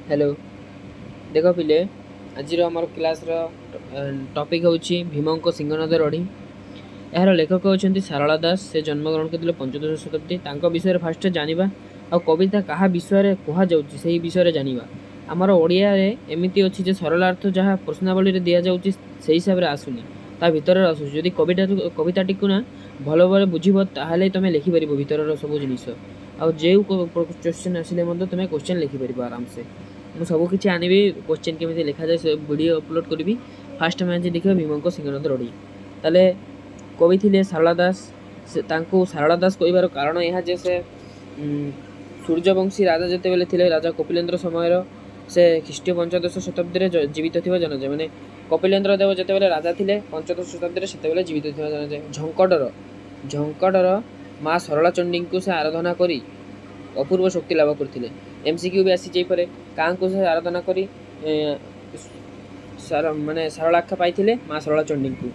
Hello देख पिले आज आम क्लास टॉपिक हूँ भीम को सिंहनाद रढ़ी। यार लेखक होती सारला दास। से जन्मग्रहण करते 15 शताब्दी। विषय फास्ट जाना आ कविता क्या विषय कहुच्छी से विषय जाना आमर ओडिया एमती अच्छी जे सरल अर्थ जहाँ प्रश्नावली दि जाऊँगी से हिसाब से आसुनी ता भर आसूँ। जदि कविताटी को ना भल भाव बुझब ताहले तुम लिखिपर भर सब जिन आउ क्वेश्चन आसिले तुम क्वेश्चन लिखिपर आराम से। ମୁଁ ସବୁ କିଛି ଆଣିବି क्वेश्चन केମିତି ଲେଖାଯାଏ ସେ ଭିଡ଼ିଓ अपलोड କରିବି। फास्ट में आज देखिए भीम को सिंहनाद रढ़ी। ताले कवि थे सारला दास। से सारला दास कहबार कारण यह जे से सूर्यवंशी राजा जिते बेले थे राजा कपिलेन्द्र समय से ख्रीष्टीय 15 शताब्दी जीवित थी जनाजाए। माने कपिलेन्द्र देव जिते बेले राजा थे 15 शताब्दी से जीवित थी जनाजाए। झंकड़र माँ सरला चंडी को से आराधना करी अपूर्व शक्ति लाभ करते। एमसीक्यू भी आसी जापे क्या से आराधना करी माने सारलाख्या पाई माँ सरला चंडी को।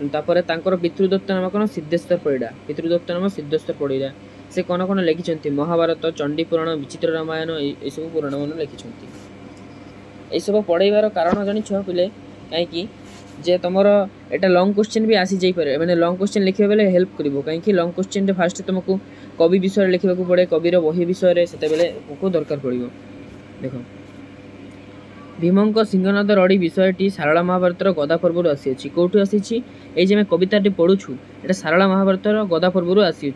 तापर तांकर पितृदत्त नाम कौन सिद्धेश्वर परिड़ा। पितृदत्त नाम सिद्धेश्वर परिड़ा। से कौन कौन लिखिं महाभारत चंडी पुराण विचित्र रामायण यू पुराण मान लिखिं। सब पढ़ाइबार कारण जानी पिले कहीं जे तुमर एटा लॉन्ग क्वेश्चन भी आसी जापे। मैंने लॉन्ग क्वेश्चन लिखा बेले हेल्प कर कहीं लॉन्ग क्वेश्चन फास्ट तुमको कवि विषय लिखा पड़े कविर बही विषय से दरकार पड़। देख भीम सिंहनाद रढ़ी विषयटी सारला महाभारतर गदा पर्वर आसी कौटू आसी ये कविताटी पढ़ुछु ये सारला महाभारतर गदा पर्वर आसी।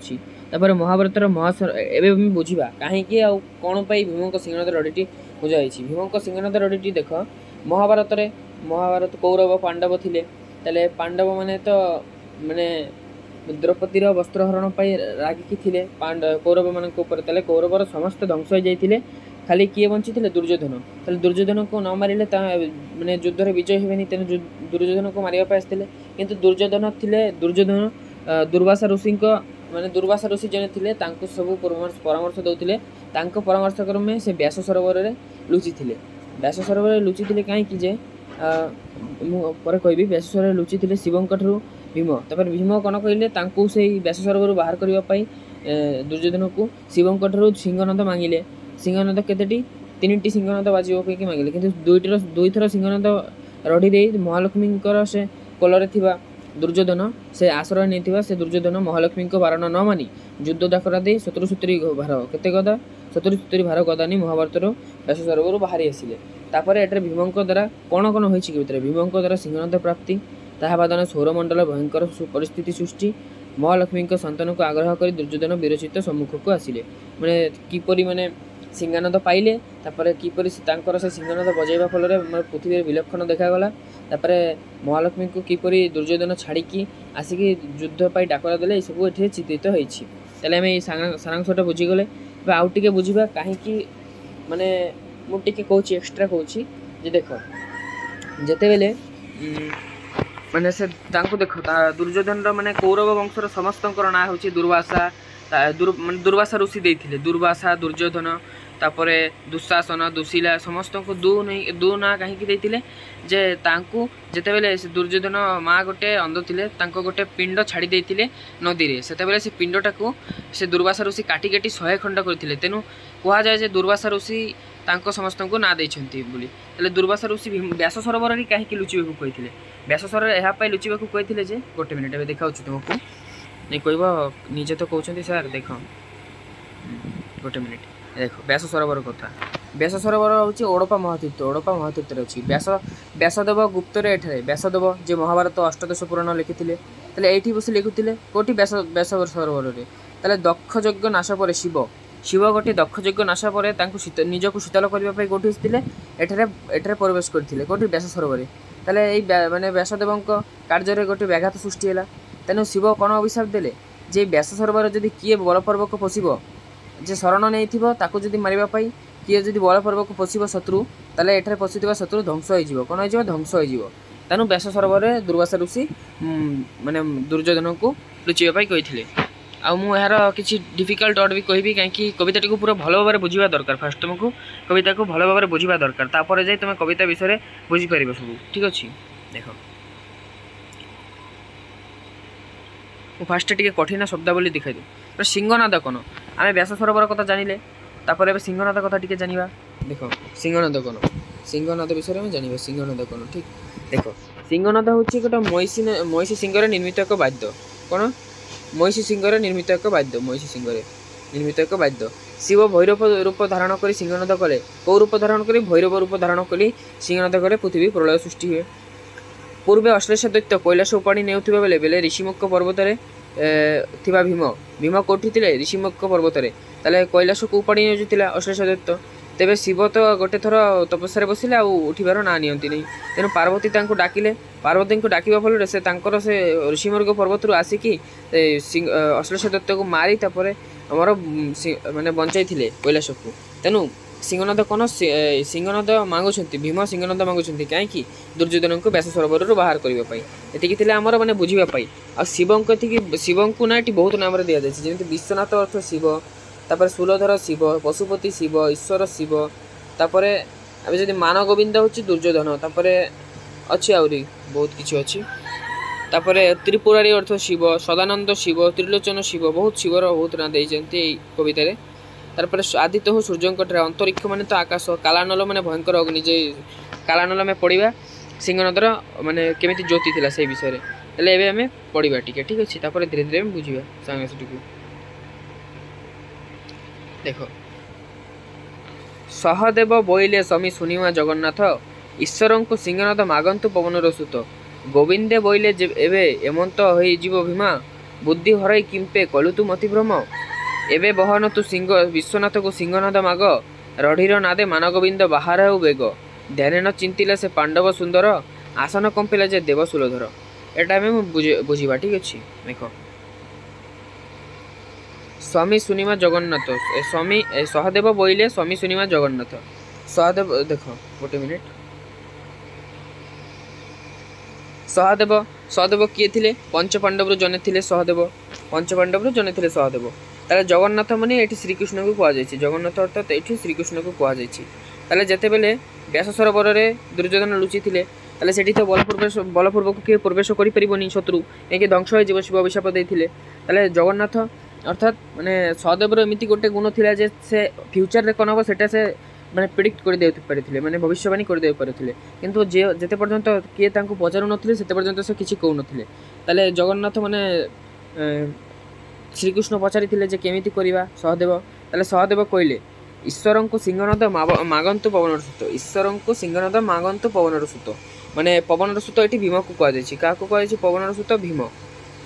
तापर महाभारतर महासर एवं बुझा कहीं कौन भीम सिंहनाद रढ़ी बुझाई। भीम सिंहनाद रढ़ी देख महाभारत कौरव पांडव थे ताले पांडव माने तो माने द्रौपदीर वस्त्रहरण पर रागिकी थे कौरव मान कौरवर समस्त ध्वंस हो जाते खाली किए बंची थे दुर्योधन। ताले दुर्योधन को न मारे माने युद्ध विजय हेनी तेना दुर्योधन को मारे आसते किंतु दुर्योधन दुर्वासा ऋषि माने दुर्वासा ऋषि जने थे सब परामर्श दौले परामर्श क्रमे से व्यास सरोवर में लुचि थे। व्यास सरोवर में लुचि थे कहीं जे कहि व्यास सरोवर लुचि थे शिवों ठारू भीम। तापर भीम कौन कहले से व्यास सरोवर बाहर करने दुर्योधन को शिवों ठारू सिंहनाद मांगिले। सिंहनाद केतेटी 3टी सिंहनाद बाजिब कहीं मांगिले किंतु दुईथर सिंहनाद रढ़ी दे महालक्ष्मी से कोलरे थिबा दुर्योधन से आश्रय नहीं से दुर्योधन महालक्ष्मी बारण न मानी युद्ध डाकरा दे 70 भार केते गदा 70 भार गदा नहीं महाभारतर व्यास सरोवर बाहरी आसिले। तापर एटर भीम द्वारा कौन कौन होती कि भीम द्वारा सिंहनाद प्राप्ति ताहाबादन सौरमंडल भयंकर परिस्थिति सृष्टि महालक्ष्मी सन्तान को आग्रह कर दुर्योधन विरचित सम्मुख को आसिले। मैंने किपरि माने सिंहनाद पाइले तापर किपरि से सिंहनाद बजाइबा फल पृथ्वी विलक्षण देखागला। तापर महालक्ष्मी को किपरि दुर्योधन छाड़ी आसिक युद्ध पाई डाकरा देले सब ये चित्रित होती। सारांशटा बुझीगले आउ टे बुझा कहीं माने मुझे कहूँ एक्सट्रा कहूँ देख जिते बेले माने से देख दुर्योधन माने कौरव वंशर समस्त ना हूँ दुर्वासा दुर्वासा ऋषि देते दुर्वासा दुर्योधन तापर दुशासन दुशीला समस्त को दु ना कहीं देते जे जिते बेले दुर्योधन माँ गोटे अंध थे गोटे पिंड छाड़ी देते नदी में से से पिंडटा को से दुर्वासा ऋषि काटी काटी 100 खंड करते तेणु कहुए जे दुर्वासा ऋषि समस्त को ना देते दुर्वासा ऋषि व्यास सरोवर में कहीं लुचिबा कहते व्यास सरोवर यहाँ लुचिबा कहते जे गोटे मिनिट ए देखा तुमको नहीं कह निजे तो कहते सार देख गोटे मिनिट देख व्यास सरोवर कथा। व्यास सरोवर हूँ ओडपा महातीर्थ अच्छी व्यासदेव गुप्तर एठारे व्यासदेव जे महाभारत अष्टादश पुराण लिखिते ये बस लिखुते कौटी व्यास सरोवर में दक्ष यज्ञ नाश पर शिव गोटे दक्ष यज्ञ नाश पर निजक शीतल करने कौटी एठारे प्रवेश करते कौटी व्यास सरोवर माने व्यासदेव कार्य गोटे व्याघात सृष्टि है। तेणु शिव कौन अभिशाप देले जे व्यास सरोवर जदि किए बलपूर्वक पशिब जे शरण नहीं ताकू जदि मारिबाई किए जदि बलपूर्वक पशिब शत्रु ताले एठारे पशुवा शत्रु ध्वंस हो कौन हो ध्वंस हो। तेणु व्यास सरोवर में दुर्वासा ऋषि माने दुर्योधन को लुचाई कही आ यार किसी डिफिकल्ट वर्ड भी कहबी कहीं कविता को पूरा भल भाव बुझा दरकार। फास्ट तुमको कविता को भल भाव बुझा दरकार तापर जाए तुम कविता विषय बुझीपर सब ठीक अच्छे। देख फास्ट टे कठिन शब्दावली दिखाई दे सिंहनाद कौन आम व्यास सरोवर कथा जानिले तापर एबे सिंहनाद कथा टिके जानिबा देखो सिंहनाद कोन सिंहनाद विषय में जानिबा सिंहनाद कोन ठीक देखो सिंहनाद होछि गोटा महिषी सिंहरे निर्मित एक वाद्य कोन महिषी सिंहरे निर्मित एक वाद्य महिषी सिंहरे निर्मित एक वाद्य शिव भैरव रूप धारण कर सिंहनाद कले कौ रूप धारण कर भैरव रूप धारण कर सिंहनाद कले पृथ्वी प्रलय सृष्टि हुए पूर्वे अश्लेष दैत्य कैलाश उपाड़ी नेउथिबा बेले बेले ऋषिमुख पर्वत थिबा भीम भीम कोठी थिले ऋषिमुख पर्वत ताले कैलाश को उपाड़ी नेउथिला अश्लेष दैत्य तेबे शिव तो गोटे थर तपस्या बसिले आ उठिबार ना नियंती नहीं तेणु पार्वती तांको डाकिले पार्वती को डाकिबा फल से तांकर से ऋषिमर्ग पर्वत रु आसिकी अश्लेष दैत्य को मारी तापरे आमर माने बंचाई थिले कैलाश को तेणु सिंहनाद कौन सिंहनाद मांगुंट भीम सिंहनाद मांगुंट कहीं दुर्योधन को व्यास सरोवर बाहर करने ये आमर मैंने बुझापी आ शिव को ना ये बहुत नाम दि जाए जमी विश्वनाथ अर्थ शिव तापर शूलधर शिव पशुपति शिव ईश्वर शिव तापर अब जब मान गोविंद हूँ दुर्योधन तापर अच्छी आहरी बहुत किसी अच्छी तापर त्रिपुरारी अर्थ शिव सदानंद शिव त्रिलोचन शिव बहुत शिवर बहुत ना देते कवितार तारपर आदित्य हो सूर्य अंतरिक्ष माने तो आकाश कालानल माने भयंकर अग्नि जे कालानल में पढ़ा सिंहनादर माने केमिति ज्योति थिला से विषय रे तले एबे हमें पढ़ा टिके ठीक अछि तापर धीरे धीरे हम बुझिबा सांगसटिकु देखो सहदेव बोइले समी सुनिवा जगन्नाथ ईश्वर को सिंहनाद मागंतु पवनर सुत गोविंदे बोइले एबे एमंत होई जीव भीमा बुद्धि हरई किंपे कलु तु मति भ्रम एबे बहन तु सिंह विश्वनाथ को सिंहनाद माग रढ़ीर नादे मानगोविंद बाहर हो बेग ध्यान न चिंतिला से पांडव सुंदर आसन कंपिला जे देव सुलधर एटा हमें बुझिबा ठीक अछि देखो स्वामी सुनिमा जगन्नाथ स्वामी सहदेव बोइले स्वामी सुनिमा जगन्नाथ सहदेव देखो गोटे मिनिट सहदेव सहदेव किए थिले पंच पांडव जने थिले सहदेव पंच पांडव जने थिले सहदेव ताले जगन्नाथ माने एठी श्रीकृष्ण को कहा जायछि जगन्नाथ अर्थात एठी श्रीकृष्ण को कहा जायछि ताले जेते बेले व्यास सरोवर रे दुर्योधन लुचि थिले ताले सेठी तो बलपूर्वक के प्रवेश करि परिबोनी शत्रु एके ध्वंस होय जीव शिव अभिशाप देथिले ताले जगन्नाथ अर्थात माने सहदेवर एमिति गोटे गुण थिला जे से फ्यूचर रे कोन हो सेटा से माने प्रेडिक्ट कर दे पारिथिले माने भविष्यवाणी कर दे पारिथिले किंतु जे जेते पर्यंत के तांको पचारु नथिले सेते पर्यंत से किछि कहू नथिले ताले जगन्नाथ माने श्रीकृष्ण पचारि जे केमिति करिबा सहदेव ताले सहदेव कहले ईश्वर को सिंहनाद मागंतु पवनर सुत ईश्वर को सिंहनाद मागंतु पवनर सुत माने पवनर सुत एठी भीम को कहा जायछि का को कहा जायछि पवनर सुत भीम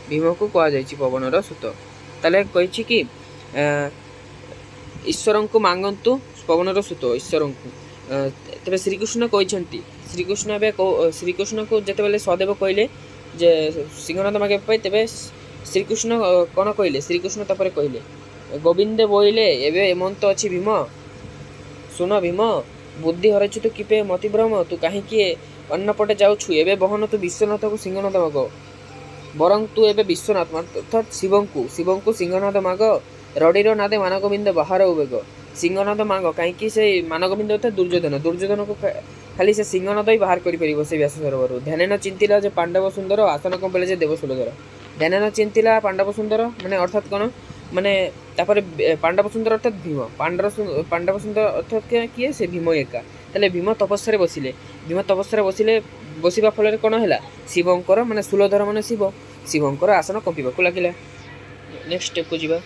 भीम को कहा जायछि पवनर सुत ताले कहिछि कि ईश्वर को मागंतु पवनर सुत ईश्वर को तबे श्रीकृष्ण कहिसंती श्रीकृष्ण को जते बेले सहदेव कहले जे सिंहनाद मागे पाई तबे श्रीकृष्ण कौन कहले श्रीकृष्ण तापर कहले गोविंदे बोइले एबे एमंत अछि भीम सुन भीम बुद्धि हरछु तो किपे मति भ्रम तू काहे कि अन्न पटे जाउछु एबे बहन तू विश्वनाथ को सिंहनाद माग बरं तू एबे विश्वनाथ अर्थात शिवं को सिंहनाद माग रडीर नादे मानगोविंद बाहर उबेग सिंहनाद माग कहीं से मानगोविंद अर्थात दुर्योधन को खाली से सिंहनाद ही बाहर कर पारिबो से व्यास सरोवर ध्यान न चिंतिला जे पांडव सुंदर आसन कंपेले जे देव सुलधर ध्यान न चिंतिला पांडव सुंदर माने अर्थात कौन माने तापर पांडव सुंदर अर्थात भीम पांडव सुंदर अर्थात किए से भीम एका ताले भीम तपस्या बसिले बसिबा फल कौन है शिवंकर माने शूलधर माने शिवंकर आसन कंपिबा लागिला नेक्स्ट स्टेप को जीवा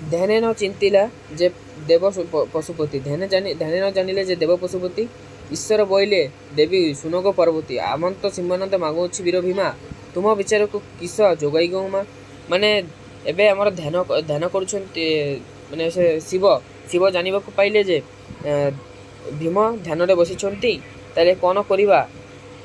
ध्यान न चिंतिला जे देव पशुपति ध्यान न जानिले जे देव पशुपति ईश्वर बोइले देवी सुनग पार्वती आमंत सिंहनाद मागुछि वीर भीमा तुम विचार को किस जोगाई गौमा माने एबे हमर ध्यान करूछन्ति माने से शिव जानिबा को पाइले जे भीम ध्यान रे बसिछन्ति ताले कोन करिबा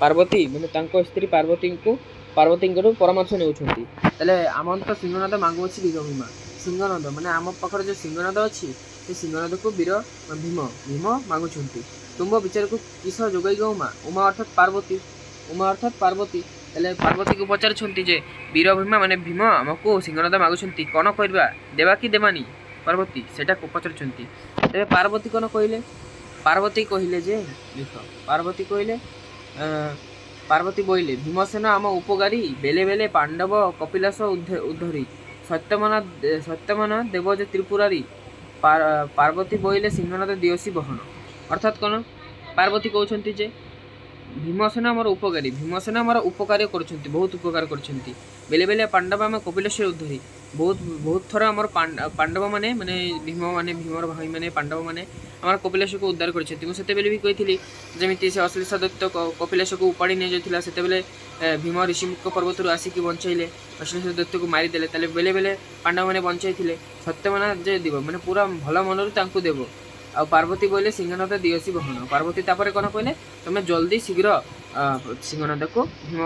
पार्वती माने तांको स्त्री पार्वती को परामर्श नेउछन्ति ताले आमंत सिंहनाद मागुछि वीर भीमा सिंहनाद माने आम पाखर जो सिंहनाद अछि से सिंहनाद को वीर भीम मागुछन्ति तुम विचार को किस जोगाई गौ माँ उमा अर्थात पार्वती हेले पार्वती को पचार जे वीर भीमा माने भीम आमको सिंहनाद मागुछन्ति कौन करवा देवा कि देवानी पार्वती सेटा को पचार तेरे पार्वती कौन कहले पार्वती कहले जे देख पार्वती कहले पार्वती बोइले भीमसेन आम उपकारी बेले बेले पांडव कपिलास उद्धरी सत्यमान देवज त्रिपुरारी पार्वती बोइले सिंहनाद दिवसी बहन। अर्थात कौन पार्वती कहते जे भीमसेन आमर उपकारी भीमसेन आमर उपकार कर बहुत उपकार कर बेले बेले पांडव आम कपिलेश्वर उद्धरी बहुत बहुत थर आमर पांडव माने माने भीमर भाई माने पांडव माने आमर कपिलेश्वर को उद्धार करते भी कही जमी से अश्लेष दैत्य कपिलेश्वर को उपाड़ी नि जाता से भीम ऋषिमुख पर्वत आसिक बंचाइले अश्लेष दैत्य को मारिदेले ताले बेले बेले पांडव मैंने बंचाई सत्यमाना जे देव मैंने पूरा भल मन देव आ पार्वती बोले सिंहनाद दिवसी बहन। पार्वती तापर कौन कहले तुम्हें जल्दी शीघ्र सिंहनाद को भीम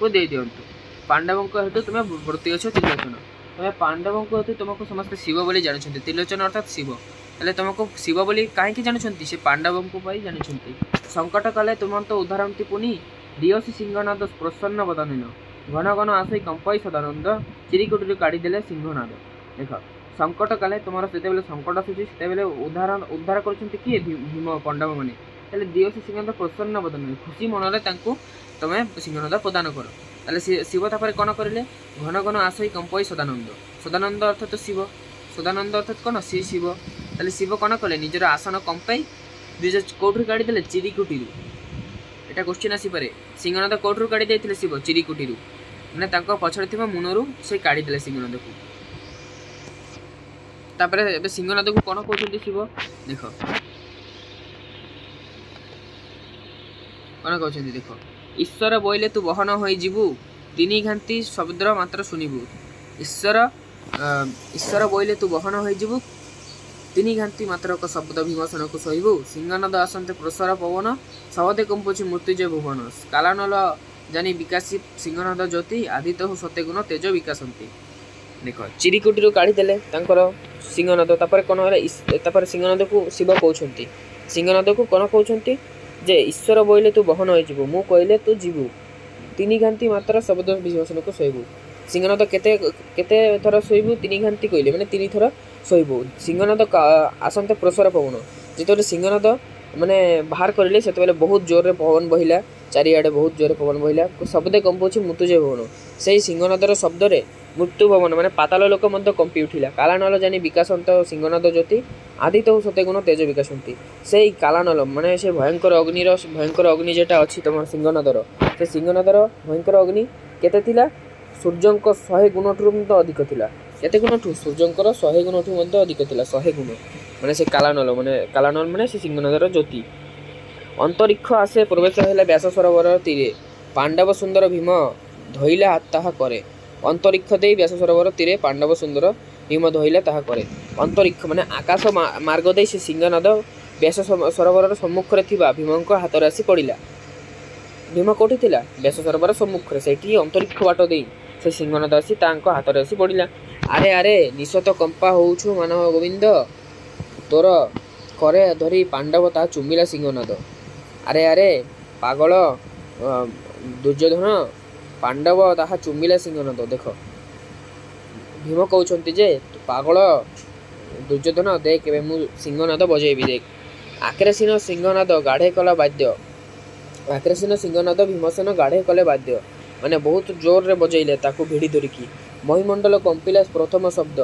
को दे दिंतु पांडवों हेतु तुम्हें व्रती अच्छ त्रिलोचन तुम्हें पांडवों हेतु तुमको समस्त शिव बोली जानते त्रिलोचन अर्थात शिव हेल्ले तुमको शिव बोली कहीं जानते से पांडवों जानते संकट काले तुम तो उदाहरती पुनि दिवसी सिंहनाद प्रसन्न बदन घन घन आसई कंपाई सदानंद चिरिकुटी काढ़ीदे सिंहनाद। देख संकट काले तुम से संकट आसूसी से उद्धार कर किए भीम पांडव मैंने हेल्ले दिवसी सिंहनाद प्रसन्न बदन खुशी मन तुम्हें सिंहनाद प्रदान कर ताले शिव तापर कौन करें घन घन आसई कंपाई सदानंद सदानंद अर्थात शिव सदानंद अर्थात कौन सी शिव ताले शिव कौन कले निजर आसन कंपाई कौटू काढ़ीदे चिरिकुटी यहाँ क्वेश्चन आसीपे सिंहनाद कौटू काढ़ी शिव चिरिकुटी मैंने पछड़े मुनरू से काढ़ीदे सिंहनाद को तापर ए सिंहनाद को कौन कहते शिव देख कौन कहते देख ईश्वर बोइले तू बहन हो जीवु तीन घाटी शब्द मात्र शुणु ईश्वर बोइले तू बहन हो जीवु तीन घाटी मात्र शब्द भीमसेन को सहबु सिंहनाद आसंते प्रसर पवन सवदे कंपुची मृत्युजय भुवन कालानल जानी विकासी सिंहनाद ज्योति आदित्य सत्य गुण तेज विकासंती। देख चिरिकुटी काढ़ीदे सिंहनाद तापर कौन है सिंहनाद को शिव कहते सिंहनाद को कौन कहते जे ईश्वर बोइले तू बहन हो जीवु मु कहले तू जीवु तीन घाटी मात्र शब्द भीमसेन को सहबु सिंहनाद केते थर शोबू तीन घाटी कहले मैंने तीन थर शोबू सिंहनाद आसंते प्रसर पवन जिते सिंहनाद मैंने बाहर करें से बहुत जोर पवन बहिला चारिआडे बहुत जोर पवन बहिला शब्दे कंपुची मृत्युजय भवन से सिंहनादर शब्द मृत्यु भवन मैंने पाताल लोक कंपी उठिला कालानल जानी विकासंत सिंहनाद ज्योति आदित्य सत्य गुण तेज विकासंती से कालानल माने से भयंकर अग्नि जेटा अच्छी तुम सिंहनादर से सिंहनादर भयंकर अग्नि केते थिला सूर्यंक 100 गुणठू अधिक थिला केते गुणठू सूर्यंकर 100 गुणठू अधिक थिला 100 गुण माने से कालानल माने से सिंहनादर ज्योति अंतरिक्ष आसे प्रवेश है व्यास सरोवर तीरे पांडव सुंदर भीम धइला ताहा करे अंतरिक्ष दे व्यास सरोवर तीरे पांडव सुंदर भीम धइला ताहा करे अंतरिक्ष माने आकाश मार्ग दे से सिंहनाद व्यास सरोवर सम्मुख भीम हाथ में आसी पड़ा भीम कौटी थिला व्यास सरोवर सम्मुख से अंतरिक्ष बाट दे से सिंहनाद आसी हाथ में आसी पड़ा आरे आरे निशत कंपा होउछु मानव गोविंद तोर करे धरी पांडव ता चुमिला सिंहनाद आरे आरे पागल दुर्योधन पांडव ताहा चुमिला सिंहनाद। देख भीम कहते जे पागल दुर्योधन देख मु सिंहनाद बजेबी देख आक्रेसीन सिंहनाद गाढ़े कला वाद्य आक्रेसीन सिंहनाद भीमसेन गाढ़े कले वाद्य माने बहुत जोर रे बजेइले ताकू भिड़ी धरिकी महिमंडल कंपिला प्रथम शब्द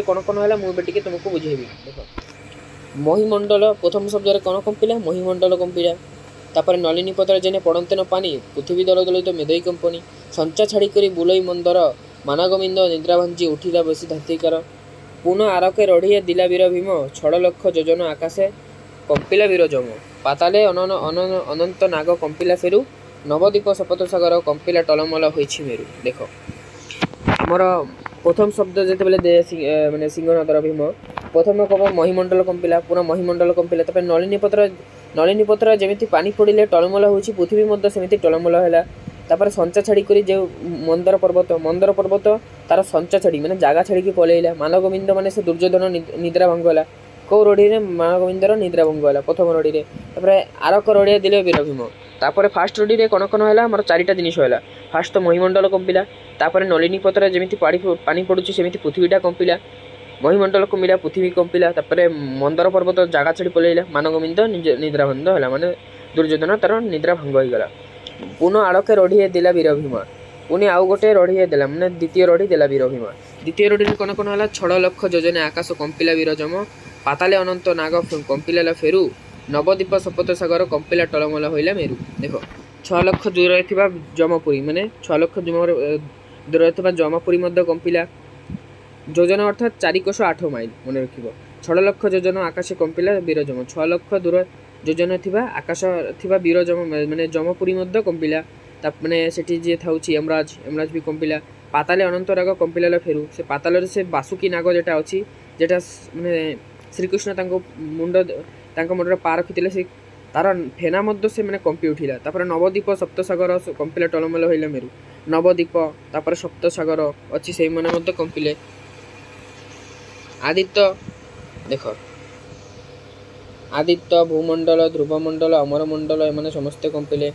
कौन कौन है मुझे तुमको बुझेबी। देख महिमंडल प्रथम शब्द कौन कंपिला महिमंडल कंपिला तापर नलिनी पत्र जेने पड़ते न पानी पृथ्वी दल दलित मेदई कंपनी संचा छाड़ी करी बुलई मंदर मानगोविंद निद्रा भांजी उठिला बसी धातिकार पुनः आरके रढ़िए दिला वीर भीम छड़ लक्ष योजन आकाशे कंपिला वीर जम पाताले अनंत नाग कंपिला फेरु नवद्वीप सपत सागर कंपिला टलमल होइछि मेरु। देख आमर प्रथम शब्द जिते मैंने सिंहनादर भीम प्रथम कब महिमंडल कंपिला पूरा महिमंडल कंपिला तापर नलिनी पत्र जमी पानी पड़े टलमल हो पृथ्वी सेमती टलमल है तापर संचा छाड़ी कर जो मंदर पर्वत तार संचा छाड़ी मैंने जगह छाड़ी पलैला मानगोविंद माने से दुर्योधन निद्रा भंगला कौ रढ़ी मानगोविंदर निद्रा भंगला प्रथम रढ़ी आरक रढ़िया दिले वीर भीम तापर फास्ट रढ़ी कौन कौन है मोर चारिटा जिनिस है फास्ट तो महिमंडल कंपिला तापर नलिनी पत्र जमी पानी पड़ुची सेमती पृथ्वीटा कंपिला महिमंडल कंपिला पृथ्वी कंपिला तापर मंदर पर्वत जगह छाड़ी पलैला मानगोविंद निद्राबंध है माने ଦୁର୍ଯ୍ୟୋଧନ ତାର ନିଦ୍ରା ଭଙ୍ଗ ହୋଇଗଲା। ପୁନଃ ଆଳକେ ରଢ଼ି ଦେଲା ବୀର ଭୀମ। ପୁଣି ଆଉ ଗୋଟେ ରଢ଼ି ଦେଲା, ମାନେ ଦ୍ୱିତୀୟ ରଢ଼ି ଦେଲା ବୀର ଭୀମ। ଦ୍ୱିତୀୟ ରଢ଼ିରେ କ'ଣ କ'ଣ ହେଲା? ଛଡ଼ ଲକ୍ଷ ଯୋଜନେ ଆକାଶ କମ୍ପିଲା ବୀରଜମ, ପାତାଲେ ଅନନ୍ତ ନାଗ କମ୍ପିଲା ଫେରୁ, ନବଦ୍ୱୀପ ସପତ ସାଗର କମ୍ପିଲା ଟଳମଳ ହୋଇଲା ମେରୁ। ଦେଖ 6 ଲକ୍ଷ ଦୂରରେ ଥିବା ଯମପୁରୀ, ମାନେ 6 ଲକ୍ଷ ଦୂରରେ ଥିବା ଯମପୁରୀ ମଧ୍ୟ କମ୍ପିଲା। ଯୋଜନ ଅର୍ଥାତ୍ 4 କୋଶ 8 ମାଇଲ, ମନେ ରଖିବ। 6 ଲକ୍ଷ ଯୋଜନ ଆକାଶ କମ୍ପିଲା ବୀରଜମ, 6 ଲକ୍ଷ ଦୂର ଯୋଜନ ଥିବା ଆକାଶ ଥିବା ବୀରଜମ, ମାନେ ଯମପୁରୀ ମଧ୍ୟ କମ୍ପିଲା। ମାନେ ସେଠି ଯିଏ ଥାଉଛି ଯମରାଜ ବି କମ୍ପିଲା। ପାତାଲେ ଅନନ୍ତ ନାଗ କମ୍ପିଲା ଫେରୁ, ସେ ପାତାଳରେ ସେ ବାସୁକୀ ନାଗ ଯେଟା ଅଛି, ଯେଟା ମାନେ ଶ୍ରୀକୃଷ୍ଣ ତାଙ୍କ ମୁଣ୍ଡରେ ପା ରଖିଥିଲେ, ସେ ତାର ଫେନା ମଧ୍ୟ ସେ ମାନେ କମ୍ପି ଉଠିଲା। ତାପରେ ନବଦ୍ୱୀପ ସପ୍ତସାଗର କମ୍ପିଲା ଟଳମଳ ହୋଇଲା ମେରୁ। ନବଦ୍ୱୀପ ତାପରେ ସପ୍ତସାଗର ଅଛି, ସେଇମାନେ ମଧ୍ୟ କମ୍ପିଲେ। ଆଦିତ୍ୟ ଦେଖ, ଆଦିତ୍ୟ ଭୂମଣ୍ଡଳ ଧ୍ରୁବମଣ୍ଡଳ ଅମରମଣ୍ଡଳ ଏମାନେ ସମସ୍ତେ କମ୍ପିଲେ।